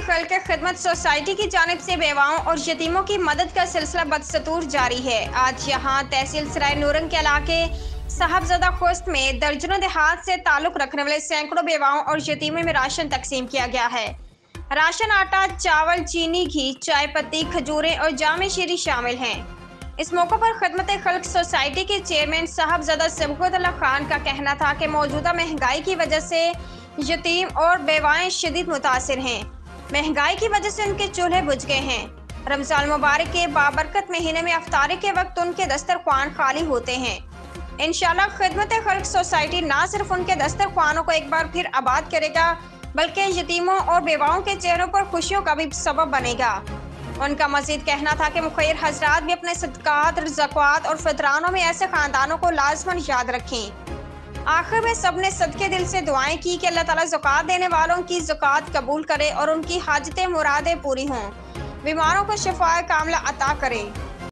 खल्क खिदमत सोसाइटी की जानिब से बेवाओं और यतीमों की मदद का सिलसिला बदस्तूर जारी है। आज यहाँ तहसील सराय नूरंग के इलाके साहबजादा खुस्त में दर्जनों देहात से ताल्लुक रखने वाले सैकड़ों बेवाओं और यतीमों में राशन तकसीम किया गया है। राशन आटा, चावल, चीनी, घी, चाय पत्ती, खजूरें और जामे शीरी शामिल हैं। इस मौके पर खिदमत खल्क सोसाइटी के चेयरमैन साहबजादा सबकतुल्लाह खान का कहना था कि मौजूदा महंगाई की वजह से यतीम और बेवाएं शदीद मुतासिर हैं। महंगाई की वजह से उनके चूल्हे बुझ गए हैं। रमजान मुबारक के बाबरकत महीने में अफ्तारी के वक्त उनके दस्तरख्वान खाली होते हैं। इंशाल्लाह खिदमत खल्क सोसाइटी ना सिर्फ उनके दस्तरख्वानों को एक बार फिर आबाद करेगा, बल्कि यतीमों और बेवाओं के चेहरों पर खुशियों का भी सबब बनेगा। उनका मजीद कहना था कि मुखैर हजरात भी अपने सदकात, ज़कात और फितरानों में ऐसे खानदानों को लाजमन याद रखें। आखिर में सबने सदके दिल से दुआएं की कि अल्लाह ताला ज़कात देने वालों की ज़कात कबूल करे और उनकी हाजतें मुरादें पूरी हों, बीमारों को शिफाए कामिला अता करे।